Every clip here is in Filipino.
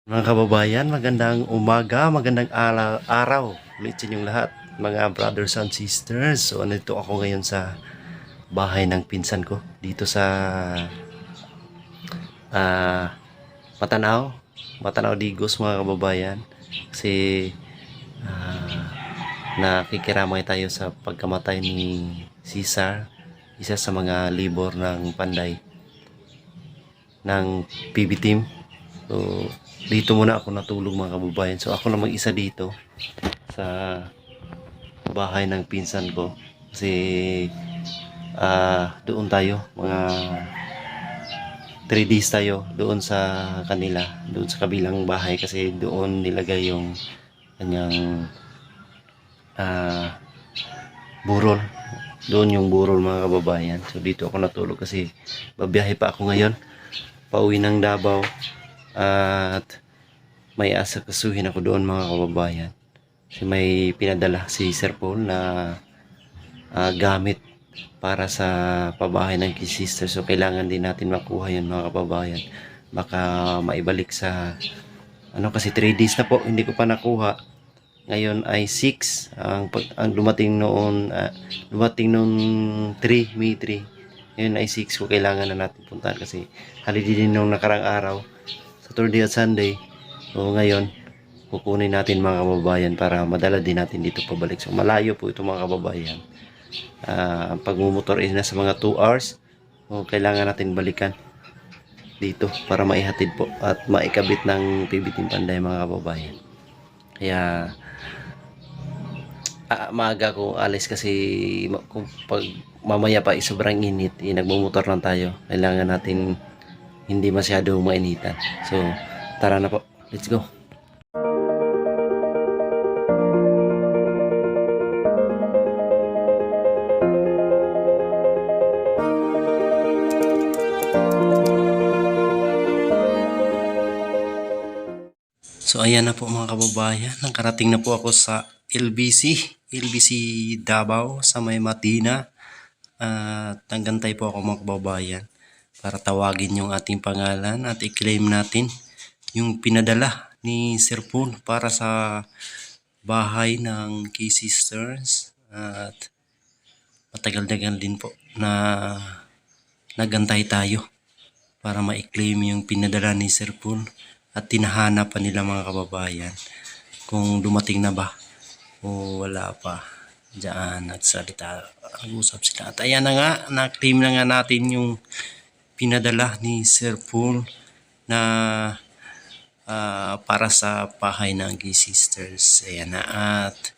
Mga kababayan, magandang umaga, magandang araw ulit sa inyong lahat, mga brothers and sisters. So, nandito ako ngayon sa bahay ng pinsan ko, dito sa ah, Matanao, Matanao Digos, mga kababayan. Kasi nakikiramay tayo sa pagkamatay ni Cesar, isa sa mga libor ng Panday ng PB team. So, dito muna ako natulog, mga kababayan. So, ako lang mag-isa dito sa bahay ng pinsan ko. Kasi doon tayo, mga 3 days tayo doon sa kanila, doon sa kabilang bahay, kasi doon nilagay yung kanyang ah, burol. Doon yung burol, mga kababayan. So, dito ako natulog kasi babiyahe pa ako ngayon, pauwi ng Davao. At may asakasuhin ako doon, mga kababayan. Kasi may pinadala si Sir Paul na gamit para sa pabahay ng kay sister. So kailangan din natin makuha yun, mga kababayan. Baka maibalik sa kasi 3 days na po hindi ko pa nakuha. Ngayon ay 6 ang dumating noon, dumating noong 3 May 3. Ngayon ay 6 ko, kailangan na natin puntahan kasi holiday din nung nakarang araw, Saturday at Sunday. So ngayon kukunin natin, mga kababayan, para madala din natin dito pabalik. So malayo po ito, mga kababayan. Ang pagmumotor is nasa mga 2 hours. So kailangan natin balikan dito para maihatid po at maikabit ng PB Team Panday, mga kababayan. Kaya maaga ko alis kasi kung pag mamaya pa sobrang init, nagmumotor lang tayo. Kailangan natin hindi masyado mainitan. So tara na po, let's go. So ayan na po, mga kababayan, nakarating na po ako sa LBC Davao sa may Matina. At naggantay po ako, mga kababayan, para tawagin yung ating pangalan at i-claim natin yung pinadala ni Sir Paul para sa bahay ng key sisters. At matagal-tagal din po na naggantay tayo para ma-claim yung pinadala ni Sir Paul. At tinahanap pa nila, mga kababayan, kung dumating na ba o wala pa. Diyan nagsalita, nag-usap sila. At ayan na nga, na-claim na nga natin yung pinadala ni Sir Paul na para sa bahay ng Gay Sisters. Ayan na, at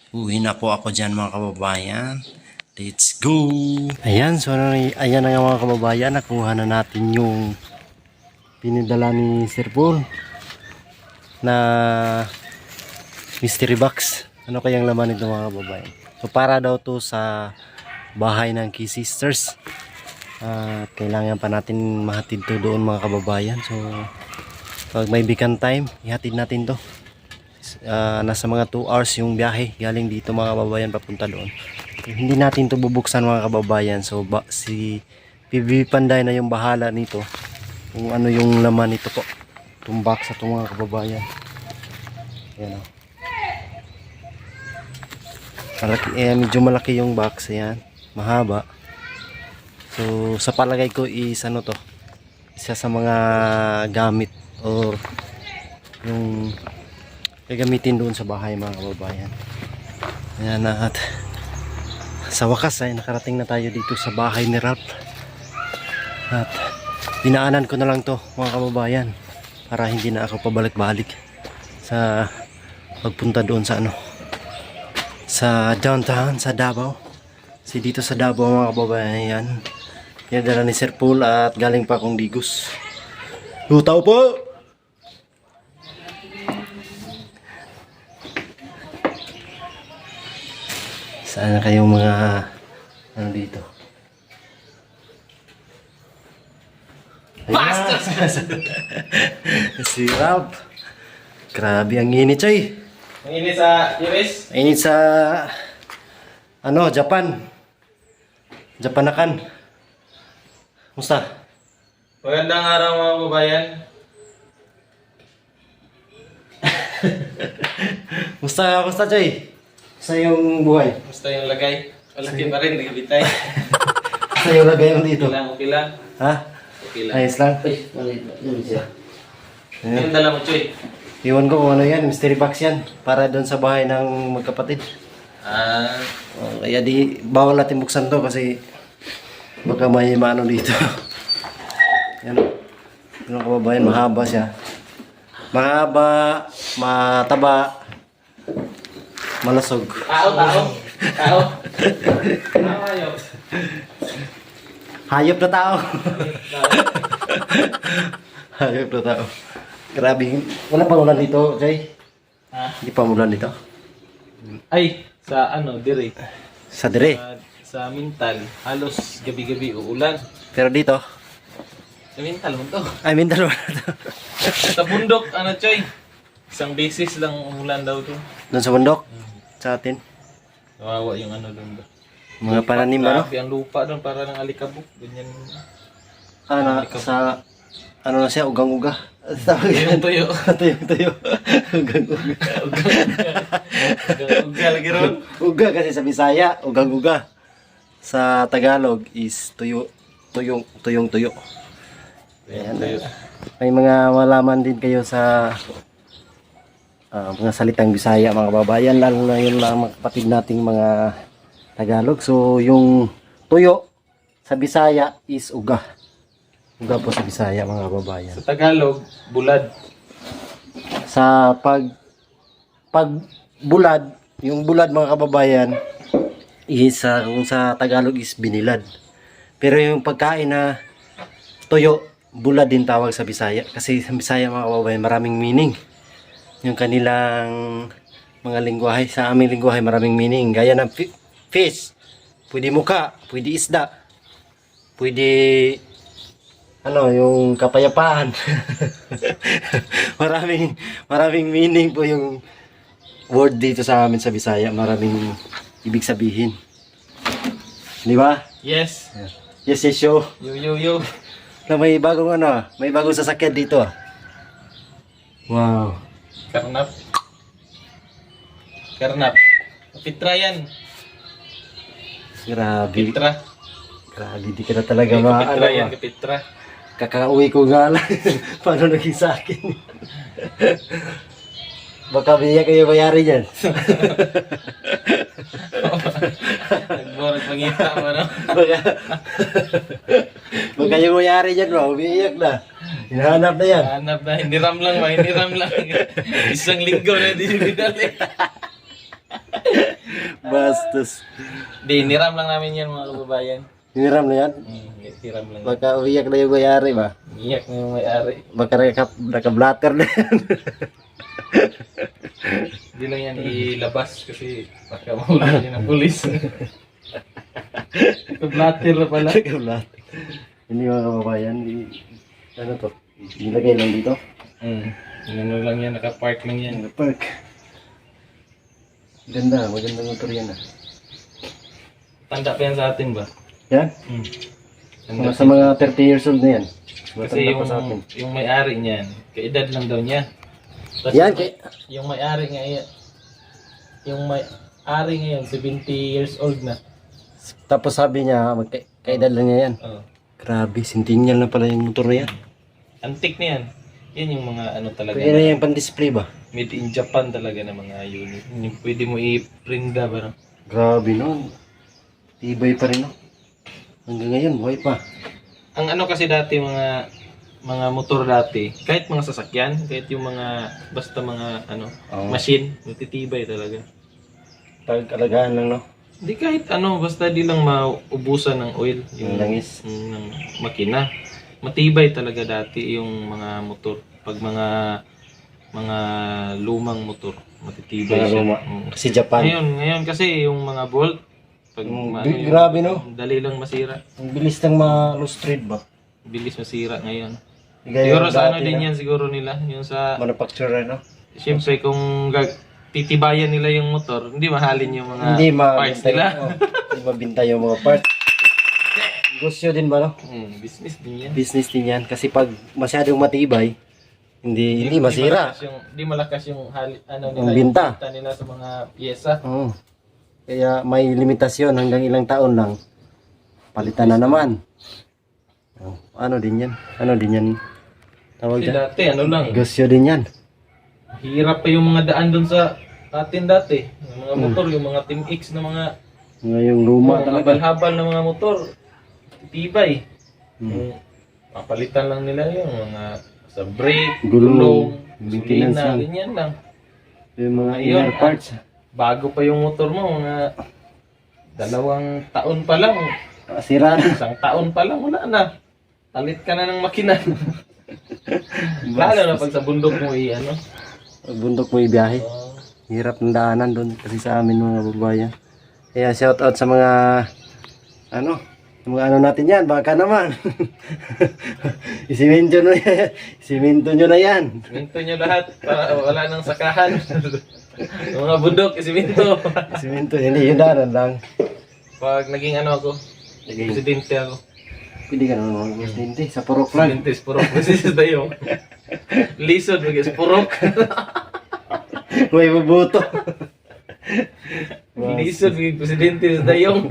uwi na po ako dyan, mga kababayan. Let's go! Ayan, so ayan na nga, mga kababayan, nakuha na natin yung pinadala ni Sir Paul na mystery box. Ano kayang laman nito, mga kababayan? So para daw to sa bahay ng Key Sisters. Kailangan pa natin mahatid to doon, mga kababayan. So pag may bikan time, ihatid natin to. Nasa mga 2 hours yung biyahe galing dito, mga kababayan, papunta doon. Hindi natin to bubuksan, mga kababayan. So si PB Panday na yung bahala nito kung ano yung laman nito po, itong box sa itong, mga kababayan. Ayan o. Medyo malaki yung box. Ayan, mahaba. So sa palagay ko is ano to, isa sa mga gamit or yung gagamitin doon sa bahay, mga kababayan. Ayan na, at sa wakas ay nakarating na tayo dito sa bahay ni Ralph. At dinaanan ko na lang to, mga kababayan, para hindi na ako pabalik-balik sa pagpunta doon sa sa downtown sa Davao. Kasi dito sa Davao, mga kababayan, yan pinadala ni Sir Paul at galing pa akong Digos. Lutaw po! Saan na kayong mga dito? Basta! Si Ralph. Grabe ang init, Choy. Ang init sa US? Ang init sa Japan. Japanakan. Musta? Magandang araw, mga kababayan. Musta Choy? Musta yung buhay? Basta yung lagay. Malaki pa rin, nagabitay. Musta yung lagay mo dito? Okay lang. Ha? Okay lang. Ayos lang? Ay, mali. Yun siya. Yung dala mo, Choy. Iwan ko kung ano yan, mystery box yan. Para doon sa bahay ng magkapatid. Ah, Kaya di, bawal natin buksan to kasi baka may maano dito. Yan. Yung kababayan, mahaba siya. Mahaba, mataba, malasog. tao. Tao ayaw. Hayop na tao. Hayop na tao. Grabe. Wala pang ulan dito, Jay. Ha? Hindi pa ulan dito. Ay, sa ano, dire. Sa dire. Sa Mintal, halos gabi-gabi uulan. Pero dito, Sa Mintal mo to. I mean, dalawa na to. Sa bundok, ano, Choy? Isang beses lang umulan daw to. Doon sa bundok, sa atin. Kawawa yung ano doon. Mga pananim, ano? Grabe ang lupa doon, para ng alikabok. Ganyan. Sa, ano na siya, ugang-uga. Tawag Yung tuyo. Tuyo. Ugang-uga. Ugal lagi ron. Uga kasi sa Bisaya, ugang-uga. Sa Tagalog is tuyong tuyo. Ayan. May mga malaman din kayo sa mga salitang Bisaya, mga kababayan, lalo na yung mga kapatid nating mga Tagalog. So, yung tuyo sa Bisaya is uga. Uga po sa Bisaya, mga kababayan. Sa Tagalog, bulad. Sa pag bulad, yung bulad, mga kababayan, is kung sa Tagalog is binilad. Pero yung pagkain na tuyo, bulad din tawag sa Bisaya. Kasi sa Bisaya, mga kababayan, maraming meaning. Yung kanilang mga lingwahe, sa aming lingwahe, maraming meaning. Gaya ng fish, pwede muka, pwede isda, pwede yung kapayapaan. maraming meaning po yung word dito sa amin sa Bisaya. Maraming ibig sabihin. Di ba? Yes. Yes, show. Yo. Na may bagong sasakyan dito. Wow. Karnap. Pitra yan. Grabe. Pitra. Grabe, di ka na talaga Kapitra yan, kapitra. Kakauwi ko nga lang. Paano naging sa akin? Baka biya kayo mayari dyan. Nagborog pangita mo, no? Baka yung mayari dyan, umiiyak na. Hinahanap na yan. Hanap na, hiniram lang. Isang linggo na hindi binali. Bastos. Di, hiniram lang namin yan, mga kababayan. Hiniram na yan. Hiniram lang. Baka umiiyak na yung mayari ba? Iyak na yung may-ari. Baka naka-blatter na yan. Hindi lang yan ilabas kasi baka mahuli niya ng pulis. Blatter na pala. Naka-blatter. Hindi mga kababayan. Ano to? Nilagay lang dito. Ano lang yan, naka-park lang yan. Park. Ganda, magandang motor yan ah. Tanda pa yan sa atin ba? Yan? Tanda Sa mga 30 years old na yan. kasi Matanda pa sa atin. yung may-ari niyan, kaedad lang daw niya. Tapos Yan, yung may-ari ngayon, ngayon 70 years old na. tapos sabi niya, kaedad lang niya yan. Oh. Grabe, centennial na pala yung motor na yan. Antique na yan. Yan yung mga ano talaga. Pwede na yung pan-display ba? Made in Japan talaga na mga unit. Yung pwede mo i-prinda ba? No? Grabe no. Tibay pa rin no. Hanggang ngayon, buhay pa. Ang ano kasi dati mga motor dati, kahit mga sasakyan, kahit yung mga basta mga ano, Oo. machine, matitibay talaga. Pag-alagaan lang no. Hindi kahit ano, basta di lang maubusan ng oil, Yung langis. ng makina. Matibay talaga dati yung mga motor. Pag mga lumang motor, matitibay Mga siya. luma. Kasi Japan. Ngayon kasi yung mga bolt, pag Grabe no. dali lang masira. Ang bilis ng ma-loose trade ba? Bilis masira ngayon. Gaya Siguro sa ano dati din na, yan siguro nila, yung sa manufacturer no. siyempre kung titibayan nila yung motor, hindi mahalin yung mga Hindi parts mabinta nila. Hindi mabinta yung mga parts. Negosyo din ba no? Business din yan. Business din yan. Kasi pag masyadong matibay, hindi masira. Hindi malakas yung ano Ang nila, binta. yung nila sa mga pyesa. Oo. Kaya may limitasyon hanggang ilang taon lang. Palitan na naman. Oh, ano din yan? Ano din yan? Tawag Kasi dyan? dati, ano lang, Negosyo din yan. hirap pa yung mga daan doon sa atin dati. Yung mga motor, yung mga Team X na mga Ngayong luma mga talaga. habal-habal na mga motor. Tibay. Hmm. Yung papalitan lang nila yung mga sa brake, Gulong, gulong, maintenance gasolina, lang. ganyan lang. Yung mga Ayun, inner parts. Bago pa yung motor mo, mga 2 taon pa lang, Sira na. 1 taon pa lang, wala na. Palit ka na ng makina. Lalo na pag sa bundok mo ano. Pag bundok mo ibiyahe. Hirap ng daanan doon kasi sa amin mga babayan. Kaya shout out sa mga mga natin yan, baka naman. Isiminto nyo yan. Isiminto nyo na yan. Siminto nyo lahat para wala nang sakahan. Yung mga bundok, isiminto. Isiminto, hindi yun daanan lang. Pag naging ano ako, presidente ako. Pwede ka naman mga presidente sa purok lang. Presidente, purok. Presidente tayo. Lisod, mag purok. May bubuto. Lisod, maging presidente sa dayong.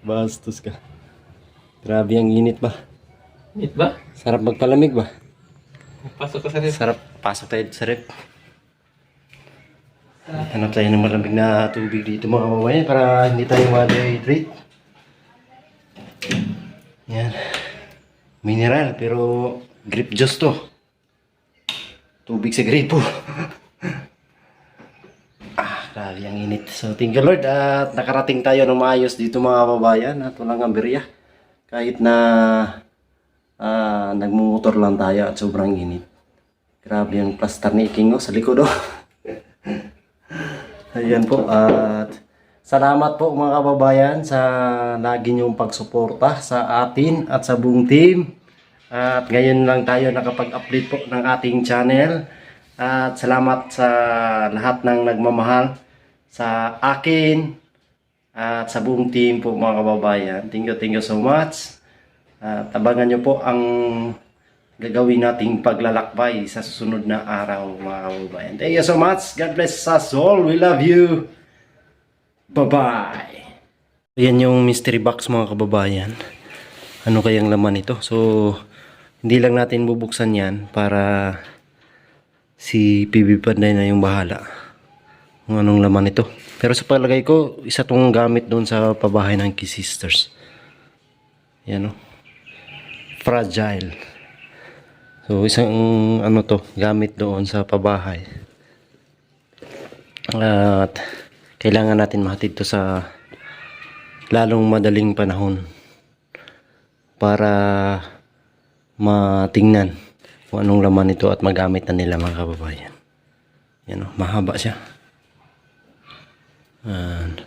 Bastos ka. Grabe ang init ba? Meet ba? Sarap magpalamig ba? Pasok ka sa ref. Sarap pasok tayo sa rep. Hanap tayo ng malamig na tubig dito mga kababayan para hindi tayo ma-dehydrate. Yan. Mineral pero grape juice to. Tubig sa gripo. Grabe ang init. So thank you Lord at nakarating tayo ng maayos dito mga kababayan at walang aberya. Kahit na nagmumotor lang tayo at sobrang init. Grabe ang plaster ni Iking sa likod oh. Ayan po at salamat po mga kababayan sa lagi niyong pagsuporta sa atin at sa buong team. At ngayon lang tayo nakapag-update po ng ating channel. At salamat sa lahat ng nagmamahal sa akin at sa buong team po mga kababayan. Thank you so much. At abangan nyo po ang gagawin nating paglalakbay sa susunod na araw mga kababayan. Thank you so much. God bless us all. We love you. Bye-bye. Yan yung mystery box mga kababayan. Ano kayang laman ito? So, hindi lang natin bubuksan yan para si PB Panday na yung bahala kung anong laman ito. Pero sa palagay ko, isa tong gamit doon sa pabahay ng Key Sisters. Yan o. Fragile. So, isang gamit doon sa pabahay. At kailangan natin mahatid to sa lalong madaling panahon para matingnan kung anong laman ito at magamit na nila mga kababayan. Yan o, mahaba siya. And